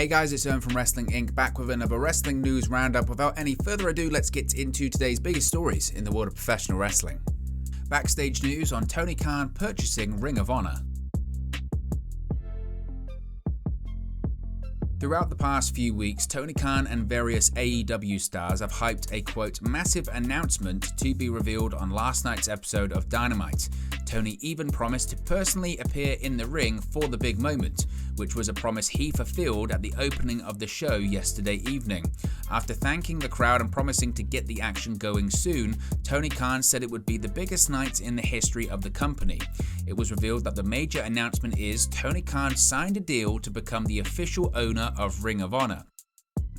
Hey guys, it's Owen from Wrestling Inc. back with another wrestling news roundup. Without any further ado, let's get into today's biggest stories in the world of professional wrestling. Backstage news on Tony Khan purchasing Ring of Honor. Throughout the past few weeks, Tony Khan and various AEW stars have hyped a quote massive announcement to be revealed on last night's episode of Dynamite. Tony even promised to personally appear in the ring for the big moment, which was a promise he fulfilled at the opening of the show yesterday evening. After thanking the crowd and promising to get the action going soon, Tony Khan said it would be the biggest night in the history of the company. It was revealed that the major announcement is Tony Khan signed a deal to become the official owner of Ring of Honor.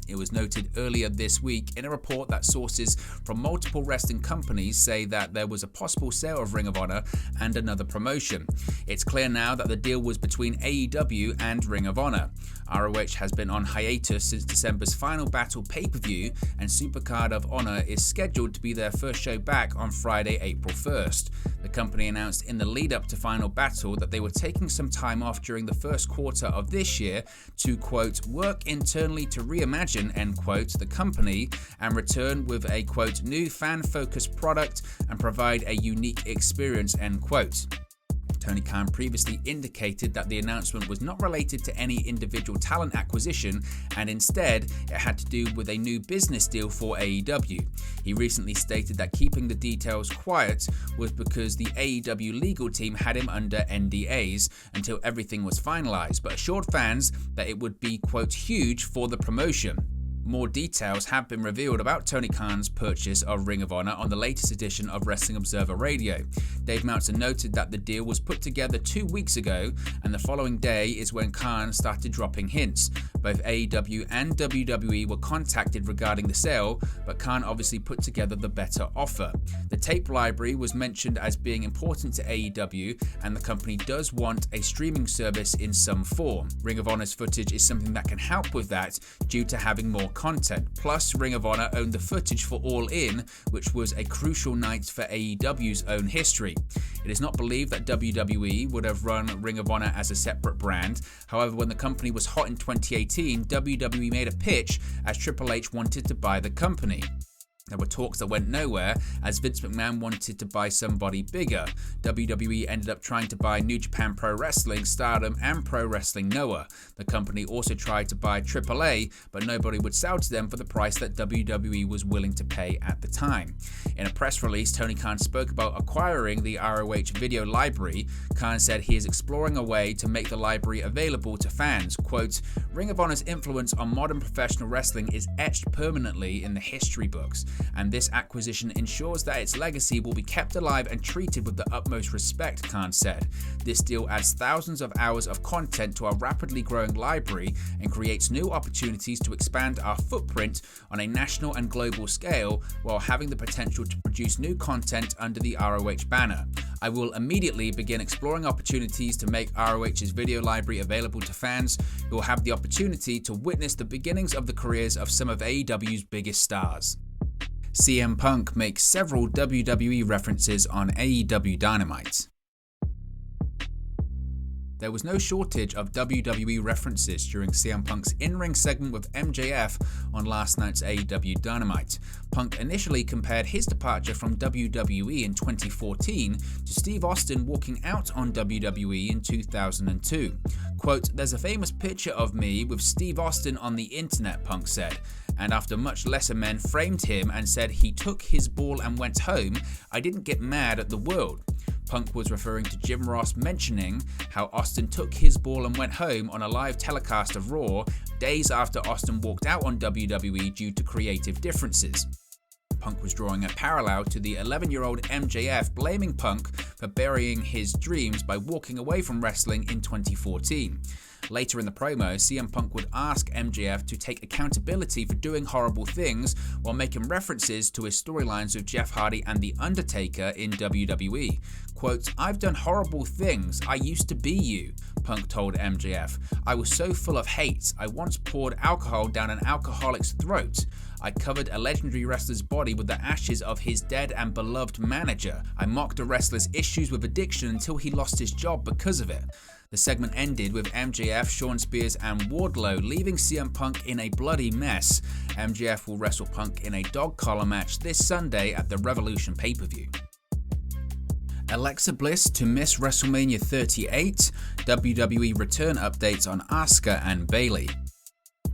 It was noted earlier this week in a report that sources from multiple wrestling companies say that there was a possible sale of Ring of Honor and another promotion. It's clear now that the deal was between AEW and Ring of Honor. ROH has been on hiatus since December's Final Battle pay-per-view, and Supercard of Honor is scheduled to be their first show back on Friday, April 1st. The company announced in the lead-up to Final Battle that they were taking some time off during the first quarter of this year to, quote, work internally to reimagine, end quote, the company and return with a, quote, new fan-focused product and provide a unique experience, end quote. Tony Khan previously indicated that the announcement was not related to any individual talent acquisition and instead it had to do with a new business deal for AEW. He recently stated that keeping the details quiet was because the AEW legal team had him under NDAs until everything was finalized, but assured fans that it would be, quote, huge for the promotion. More details have been revealed about Tony Khan's purchase of Ring of Honor on the latest edition of Wrestling Observer Radio. Dave Meltzer noted that the deal was put together 2 weeks ago, and the following day is when Khan started dropping hints. Both AEW and WWE were contacted regarding the sale, but Khan obviously put together the better offer. The tape library was mentioned as being important to AEW, and the company does want a streaming service in some form. Ring of Honor's footage is something that can help with that due to having more content. Plus, Ring of Honor owned the footage for All In, which was a crucial night for AEW's own history. It is not believed that WWE would have run Ring of Honor as a separate brand. However, when the company was hot in 2018, WWE made a pitch as Triple H wanted to buy the company. There were talks that went nowhere as Vince McMahon wanted to buy somebody bigger. WWE ended up trying to buy New Japan Pro Wrestling, Stardom and Pro Wrestling Noah. The company also tried to buy AAA, but nobody would sell to them for the price that WWE was willing to pay at the time. In a press release, Tony Khan spoke about acquiring the ROH video library. Khan said he is exploring a way to make the library available to fans. Quote, Ring of Honor's influence on modern professional wrestling is etched permanently in the history books, and this acquisition ensures that its legacy will be kept alive and treated with the utmost respect, Khan said. This deal adds thousands of hours of content to our rapidly growing library and creates new opportunities to expand our footprint on a national and global scale while having the potential to produce new content under the ROH banner. I will immediately begin exploring opportunities to make ROH's video library available to fans who will have the opportunity to witness the beginnings of the careers of some of AEW's biggest stars. CM Punk makes several WWE references on AEW Dynamite. There was no shortage of WWE references during CM Punk's in-ring segment with MJF on last night's AEW Dynamite. Punk initially compared his departure from WWE in 2014 to Steve Austin walking out on WWE in 2002. Quote, there's a famous picture of me with Steve Austin on the internet, Punk said. And after much lesser men framed him and said he took his ball and went home, I didn't get mad at the world. Punk was referring to Jim Ross mentioning how Austin took his ball and went home on a live telecast of Raw days after Austin walked out on WWE due to creative differences. Punk was drawing a parallel to the 11-year-old MJF blaming Punk for burying his dreams by walking away from wrestling in 2014. Later in the promo, CM Punk would ask MJF to take accountability for doing horrible things while making references to his storylines with Jeff Hardy and The Undertaker in WWE. Quote, I've done horrible things. I used to be you, Punk told MJF. I was so full of hate. I once poured alcohol down an alcoholic's throat. I covered a legendary wrestler's body with the ashes of his dead and beloved manager. I mocked a wrestler's issues with addiction until he lost his job because of it. The segment ended with MJF, Shawn Spears and Wardlow leaving CM Punk in a bloody mess. MJF will wrestle Punk in a dog collar match this Sunday at the Revolution pay-per-view. Alexa Bliss to miss WrestleMania 38, WWE return updates on Asuka and Bayley.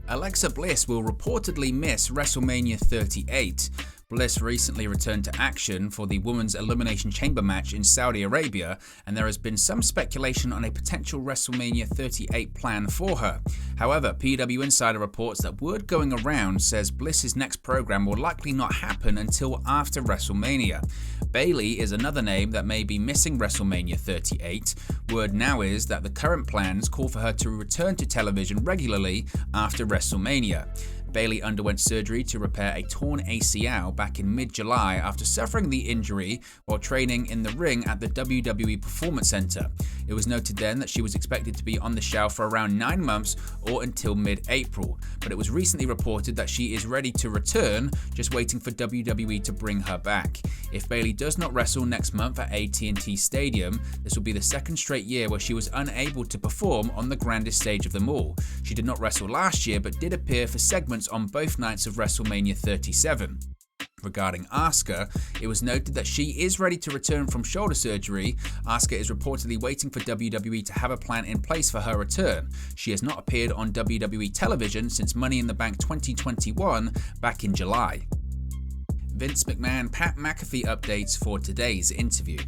Alexa Bliss will reportedly miss WrestleMania 38. Bliss recently returned to action for the Women's Elimination Chamber match in Saudi Arabia, and there has been some speculation on a potential WrestleMania 38 plan for her. However, PW Insider reports that word going around says Bliss's next program will likely not happen until after WrestleMania. Bayley is another name that may be missing WrestleMania 38. Word now is that the current plans call for her to return to television regularly after WrestleMania. Bayley underwent surgery to repair a torn ACL back in mid-July after suffering the injury while training in the ring at the WWE Performance Center. It was noted then that she was expected to be on the shelf for around 9 months or until mid-April, but it was recently reported that she is ready to return, just waiting for WWE to bring her back. If Bayley does not wrestle next month at AT&T Stadium, this will be the second straight year where she was unable to perform on the grandest stage of them all. She did not wrestle last year but did appear for segments on both nights of WrestleMania 37. Regarding Asuka, it was noted that she is ready to return from shoulder surgery. Asuka is reportedly waiting for WWE to have a plan in place for her return. She has not appeared on WWE television since Money in the Bank 2021 back in July. Vince McMahon Pat McAfee updates for today's interview.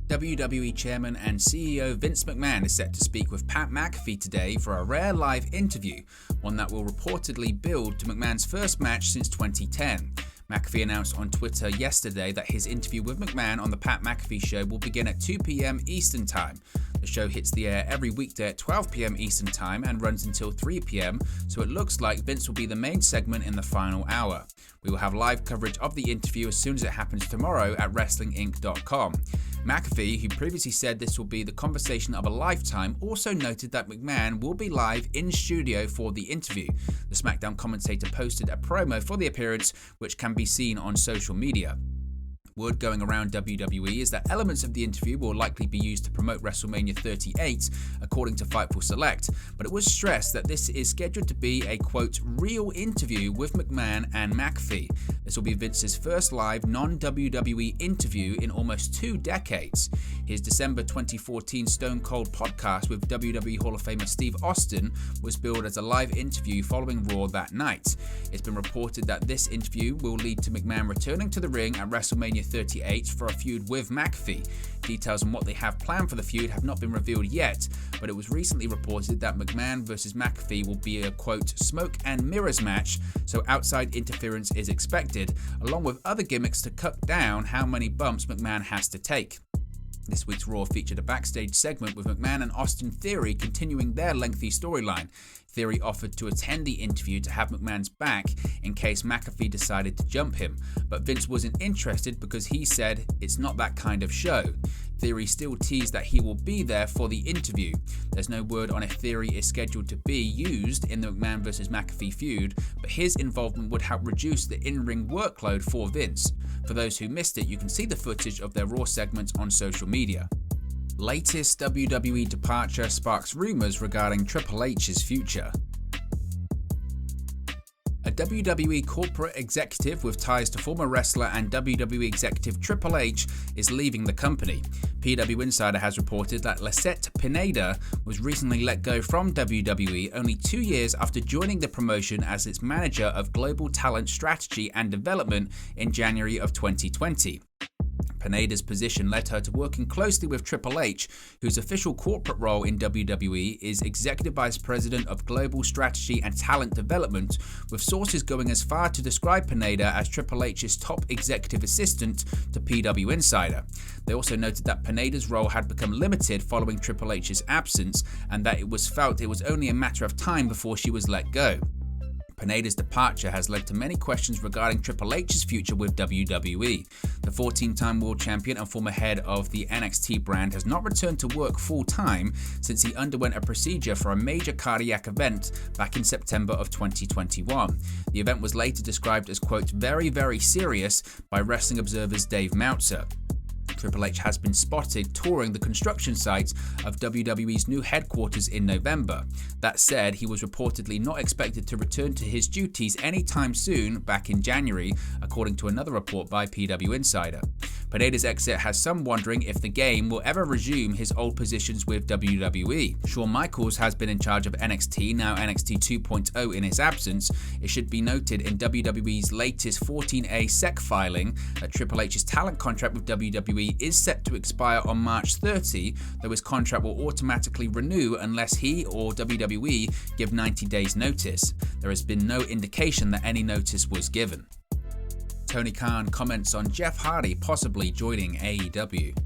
WWE Chairman and CEO Vince McMahon is set to speak with Pat McAfee today for a rare live interview, one that will reportedly build to McMahon's first match since 2010. McAfee announced on Twitter yesterday that his interview with McMahon on the Pat McAfee Show will begin at 2 p.m. Eastern Time. The show hits the air every weekday at 12 p.m. Eastern Time and runs until 3 p.m, so it looks like Vince will be the main segment in the final hour. We will have live coverage of the interview as soon as it happens tomorrow at WrestlingInc.com. McAfee, who previously said this will be the conversation of a lifetime, also noted that McMahon will be live in studio for the interview. The SmackDown commentator posted a promo for the appearance, which can be seen on social media. Word going around WWE is that elements of the interview will likely be used to promote WrestleMania 38, according to Fightful Select, but it was stressed that this is scheduled to be a, quote, real interview with McMahon and McAfee. This will be Vince's first live non-WWE interview in almost 2 decades. His December 2014 Stone Cold podcast with WWE Hall of Famer Steve Austin was billed as a live interview following Raw that night. It's been reported that this interview will lead to McMahon returning to the ring at WrestleMania 38 for a feud with McAfee. Details on what they have planned for the feud have not been revealed yet, but it was recently reported that McMahon vs McAfee will be a, quote, smoke and mirrors match, so outside interference is expected, along with other gimmicks to cut down how many bumps McMahon has to take. This week's Raw featured a backstage segment with McMahon and Austin Theory continuing their lengthy storyline. Theory offered to attend the interview to have McMahon's back in case McAfee decided to jump him, but Vince wasn't interested because he said it's not that kind of show. Theory still teased that he will be there for the interview. There's no word on if Theory is scheduled to be used in the McMahon vs McAfee feud, but his involvement would help reduce the in-ring workload for Vince. For those who missed it, you can see the footage of their Raw segments on social media. Latest WWE departure sparks rumors regarding Triple H's future. A WWE corporate executive with ties to former wrestler and WWE executive Triple H is leaving the company. PW Insider has reported that Lissette Pineda was recently let go from WWE only 2 years after joining the promotion as its manager of global talent strategy and development in January of 2020. Pineda's position led her to working closely with Triple H, whose official corporate role in WWE is Executive Vice President of Global Strategy and Talent Development, with sources going as far to describe Pineda as Triple H's top executive assistant to PW Insider. They also noted that Pineda's role had become limited following Triple H's absence, and that it was felt it was only a matter of time before she was let go. Pineda's departure has led to many questions regarding Triple H's future with WWE. The 14-time world champion and former head of the NXT brand has not returned to work full-time since he underwent a procedure for a major cardiac event back in September of 2021. The event was later described as, quote, very, very serious by Wrestling Observer's Dave Meltzer. Triple H has been spotted touring the construction site of WWE's new headquarters in November. That said, he was reportedly not expected to return to his duties anytime soon back in January, according to another report by PW Insider. Pineda's exit has some wondering if the game will ever resume his old positions with WWE. Shawn Michaels has been in charge of NXT, now NXT 2.0 in his absence. It should be noted in WWE's latest 14A SEC filing that Triple H's talent contract with WWE is set to expire on March 30, though his contract will automatically renew unless he or WWE give 90 days notice. There has been no indication that any notice was given. Tony Khan comments on Jeff Hardy possibly joining AEW.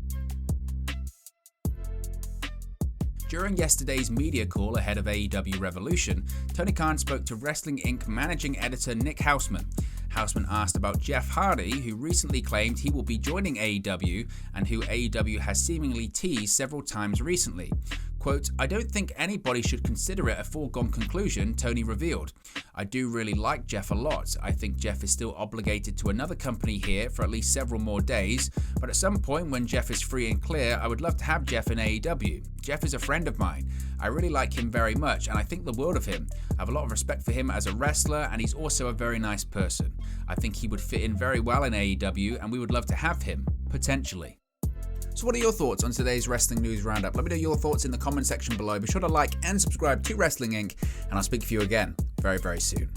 During yesterday's media call ahead of AEW Revolution, Tony Khan spoke to Wrestling Inc. managing editor Nick Hausman. Hausman asked about Jeff Hardy, who recently claimed he will be joining AEW and who AEW has seemingly teased several times recently. Quote, "I don't think anybody should consider it a foregone conclusion," Tony revealed. "I do really like Jeff a lot. I think Jeff is still obligated to another company here for at least several more days, but at some point when Jeff is free and clear, I would love to have Jeff in AEW. Jeff is a friend of mine. I really like him very much and I think the world of him. I have a lot of respect for him as a wrestler and he's also a very nice person. I think he would fit in very well in AEW and we would love to have him, potentially." So what are your thoughts on today's Wrestling News Roundup? Let me know your thoughts in the comment section below. Be sure to like and subscribe to Wrestling Inc. and I'll speak to you again very, very soon.